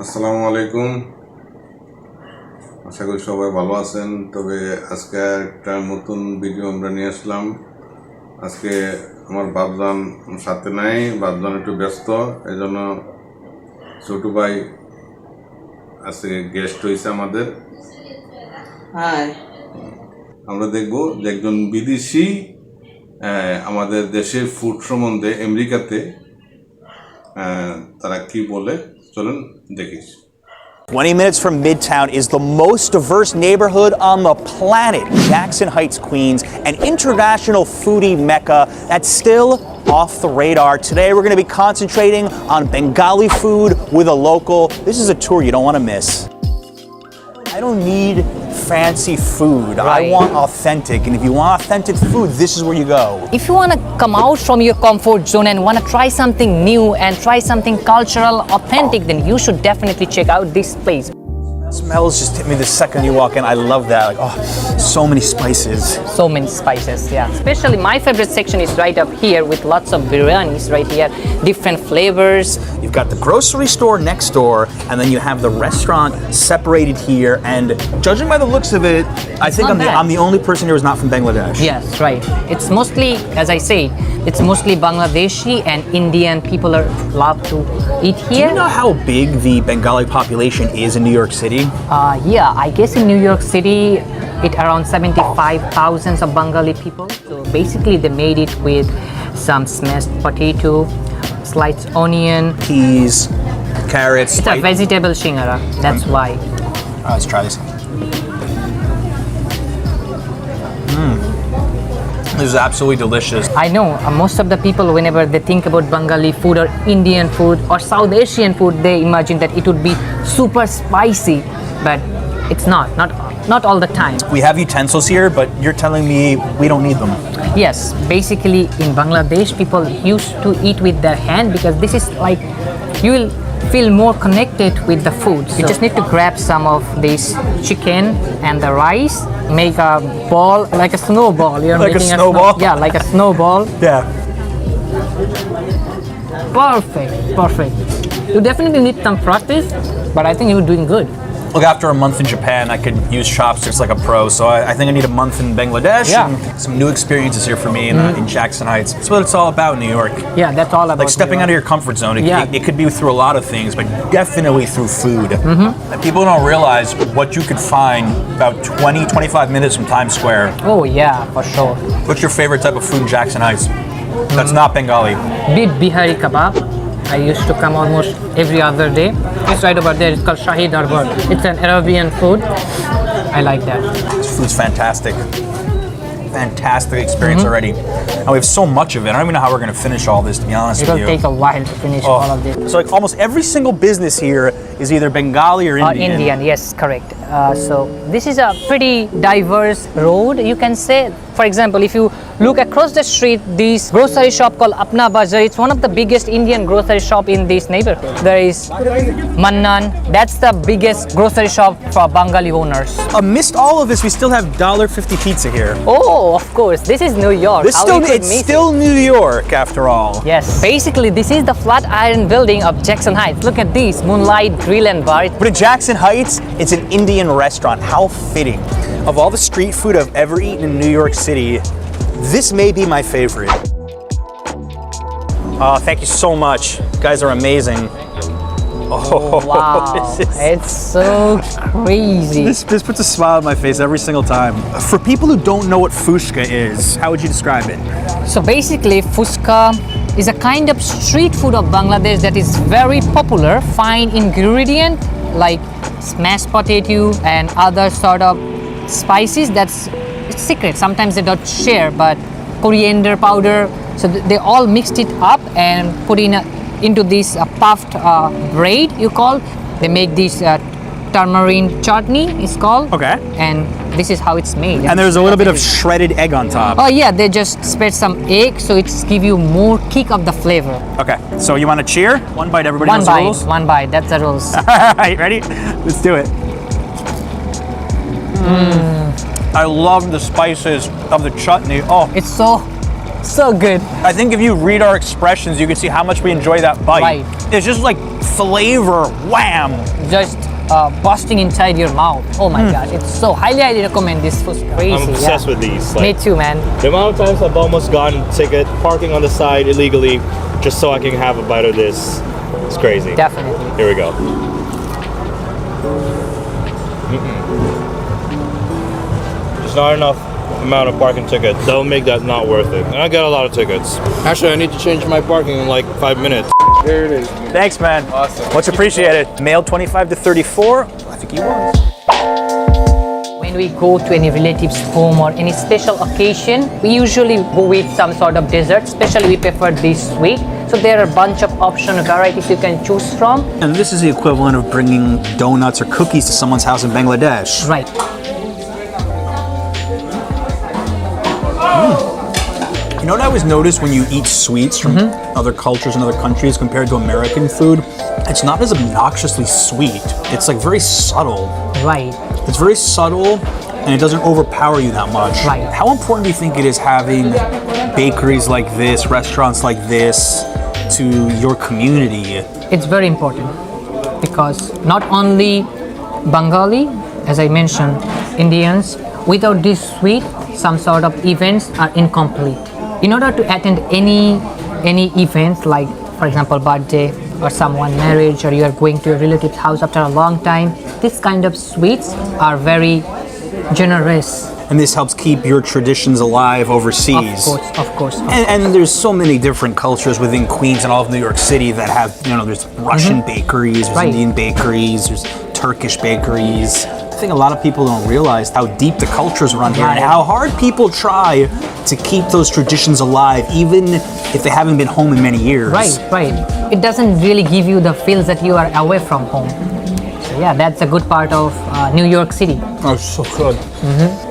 আসসালামু আলাইকুম। আশা করি সবাই ভালো আছেন। তবে আজকে একটা নতুন ভিডিও আমরা নিয়ে আসলাম। আজকে আমার বাপজান সাথে নাই, বাপজান একটু ব্যস্ত, এই জন্য ছোটো ভাই আজকে গেস্ট হয়েছে আমাদের। আমরা দেখব যে একজন বিদেশি আমাদের দেশের ফুড সম্বন্ধে আমেরিকাতে তারা কি বলে, চলুন দেখিস। 20 minutes from Midtown is the most diverse neighborhood on the planet. Jackson Heights, Queens, an international foodie mecca that's still off the radar. Today we're going to be concentrating on Bengali food with a local. This is a tour you don't want to miss. I don't need fancy food. I want authentic. And if you want authentic food, this is where you go. If you want to come out from your comfort zone and want to try something new and try something cultural, authentic, then you should definitely check out this place. Smells just hit me the second you walk in. I love that. Like, oh, so many spices. So many spices, yeah. Especially my favorite section is right up here with lots of biryanis right here, different flavors. You've got the grocery store next door, and then you have the restaurant separated here. And judging by the looks of it, I think I'm the only person here who's not from Bangladesh. Yes, right. It's mostly, as I say, it's mostly Bangladeshi and Indian people love to eat here. Do you know how big the Bengali population is in New York City? Yeah, I guess in New York City, it around 75,000 of Bengali people. So basically they made it with some smashed potato, sliced onion, Peas, carrots. it's a vegetable shingara, that's why. Let's try this. This is absolutely delicious. I know most of the people, whenever they think about Bengali food or Indian food or South Asian food, they imagine that it would be super spicy, but it's not all the time. We have utensils here, but you're telling me we don't need them. Yes, basically in Bangladesh, people used to eat with their hand because this is like, you will feel more connected with the food. You just need to grab some of this chicken and the rice, make a ball, like a snowball. You're like making a snowball? yeah, like a snowball. Yeah. Perfect. You definitely need some practice, but I think you're doing good. Look, after a month in Japan, I could use chopsticks like a pro. So I think I need a month in Bangladesh. Yeah. And some new experiences here for me in Jackson Heights. That's what it's all about in New York. Yeah, that's all about Like stepping out of your comfort zone. It could be through a lot of things, but definitely through food. And people don't realize what you could find about 20, 25 minutes from Times Square. Oh yeah, for sure. What's your favorite type of food in Jackson Heights? That's not Bengali. Beef bihari kebab. I used to come almost every other day. It's right over there. It's called Shahi Darbar. It's an Arabian food. I like that. This food's fantastic. Fantastic experience already. And we have so much of it. I don't even know how we're going to finish all this, to be honest It with will you. take a while to finish all of this. So like almost every single business here is either Bengali or Indian. Indian, yes, correct. So this is a pretty diverse road, you can say. For example, if you look across the street, this grocery shop called Apna Bazaar, it's one of the biggest Indian grocery shop in this neighborhood. There is Mannan, that's the biggest grocery shop for Bengali owners. Amidst all of this, we still have $1.50 pizza here. Oh, of course, this is New York. It's still New York after all. Yes, basically this is the Flatiron building of Jackson Heights. Look at this, Moonlight Grill and Bar. But in Jackson Heights, it's an Indian restaurant. How fitting. Of all the street food I've ever eaten in New York City, this may be my favorite. Oh, thank you so much. You guys are amazing. Oh, wow, it's so crazy. This puts a smile on my face every single time. For people who don't know what fushka is, how would you describe it? So basically, fuska is a kind of street food of Bangladesh that is very popular. Fine ingredient like smashed potato and other sort of spices. It's secret. Sometimes they don't share, but coriander powder. So they all mixed it up and put into this puffed bread. You call. They make this tamarind chutney. It's called. Okay. And this is how it's made. And there's a little bit of shredded egg on top. Oh yeah, they just spread some egg, so it's give you more kick of the flavor. Okay, so you want to cheer? One bite, everybody knows the rules? One bite, that's the rules. All right, ready? Let's do it. I love the spices of the chutney. Oh, It's so So good. I think if you read our expressions, you can see how much we enjoy that bite. Right. It's just like flavor, wham. Just busting inside your mouth. Oh my gosh, it's so highly recommend this food. Crazy. I'm obsessed with these. Me too, man. The amount of times I've almost gotten a ticket, parking on the side illegally, just so I can have a bite of this. It's crazy. Definitely. Here we go. There's not enough amount of parking tickets. That'll make that not worth it. And I got a lot of tickets. Actually, I need to change my parking in like 5 minutes. There it is. Thanks, man. Awesome. Much appreciated. Male 25 to 34. I think he won. When we go to any relative's home or any special occasion, we usually go with some sort of dessert. Especially we prefer this sweet. So there are a bunch of option varieties you can choose from. And this is the equivalent of bringing donuts or cookies to someone's house in Bangladesh. Right. You know what I always notice when you eat sweets from other cultures and other countries compared to American food? It's not as obnoxiously sweet. It's like very subtle. Right. It's very subtle and it doesn't overpower you that much. Right. How important do you think it is having bakeries like this, restaurants like this to your community? It's very important because not only Bengali, as I mentioned, Indians, without this sweet, some sort of events are incomplete. In order to attend any events, like for example birthday or someone marriage, or you are going to your relative's house after a long time, this kind of sweets are very generous. And this helps keep your traditions alive overseas. Of course. And there's so many different cultures within Queens and all of New York City that have, there's Russian bakeries, there's Right. Indian bakeries, there's Turkish bakeries. I think a lot of people don't realize how deep the cultures run here and Right. how hard people try to keep those traditions alive, even if they haven't been home in many years. Right. It doesn't really give you the feels that you are away from home. So yeah, that's a good part of New York City. Oh, so good.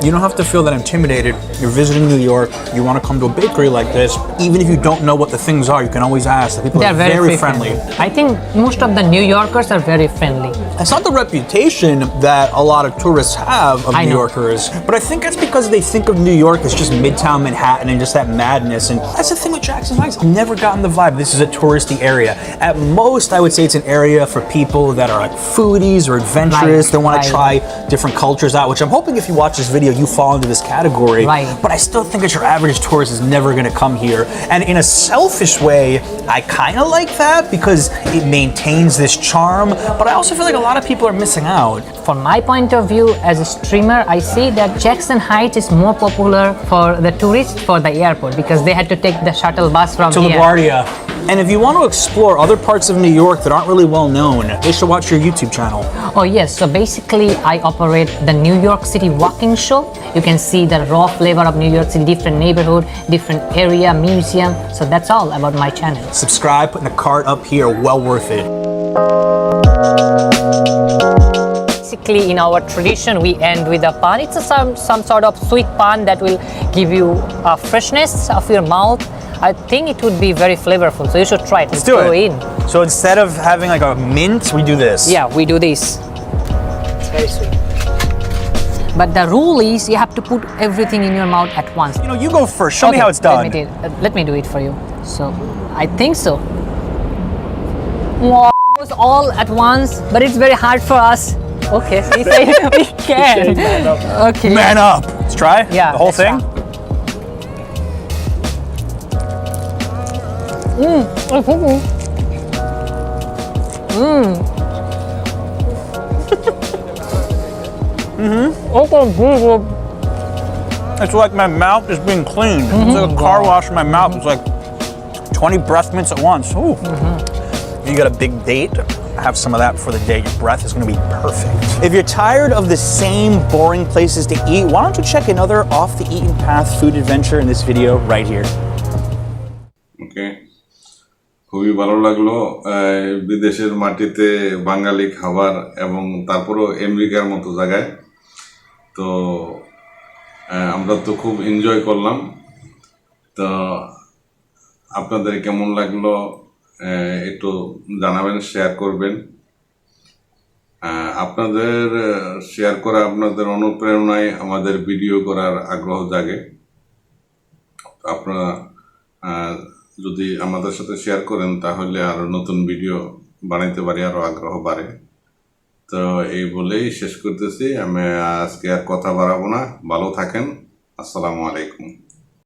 You don't have to feel that intimidated. You're visiting New York, you want to come to a bakery like this, even if you don't know what the things are, you can always ask. The people They're are very friendly. I think most of the New Yorkers are very friendly. It's not the reputation that a lot of tourists have of I New know. Yorkers, but I think that's because they think of New York as just Midtown Manhattan and just that madness. And that's the thing with Jackson Heights. I've never gotten the vibe this is a touristy area. At most, I would say it's an area for people that are like foodies or adventurous. They want to try different cultures out, which I'm hoping if you watch this video, you fall into this category. Right. But I still think that your average tourist is never going to come here. And in a selfish way, I kind of like that because it maintains this charm. But I also feel like a lot of people are missing out. From my point of view as a streamer, I see that Jackson Heights is more popular for the tourists for the airport because they had to take the shuttle bus from To here. LaGuardia. And if you want to explore other parts of New York that aren't really well known, they should watch your YouTube channel. Oh yes, so basically I operate the New York City walking show. You can see the raw flavor of New York City, different neighborhood, different area, museum. So that's all about my channel. Subscribe, put in the card up here, well worth it. Basically, in our tradition, we end with a pan. It's some sort of sweet pan that will give you a freshness of your mouth. I think it would be very flavorful, so you should try it. Let's do go it. in. So instead of having like a mint, we do this. Yeah, we do this. It's very sweet. But the rule is you have to put everything in your mouth at once. You go first. Show me how it's done. Let me do it for you. So, I think so. Wow, it was all at once, but it's very hard for us. Okay, so we say we can. Okay. Man up. Let's try. Yeah, The whole let's thing. It's like my mouth is being cleaned. It's like a car wash in my mouth. It's like 20 breath mints at once. Ooh. You got a big date, have some of that for the day. Your breath is going to be perfect. If you're tired of the same boring places to eat, why don't you check another off the eaten path food adventure in this video right here. ওকে, খুবই ভালো লাগলো বিদেশের মাটিতে বাঙালি খাবার এবং তারপরও আমেরিকার মতো জায়গায় তো আমরা তো খুব এনজয় করলাম। তো আপনাদের কেমন লাগলো একটু জানাবেন, শেয়ার করবেন। আপনাদের শেয়ার করা, আপনাদের অনুপ্রেরণায় আমাদের ভিডিও করার আগ্রহ জাগে। আপনারা যদি আমাদের সাথে শেয়ার করেন তাহলে আরও নতুন ভিডিও বানাইতে পারি, আরও আগ্রহ বাড়ে। তো এই বলেই শেষ করতেছি, আমি আজকে আর কথা বাড়াবো না। ভালো থাকেন, আসসালামু আলাইকুম।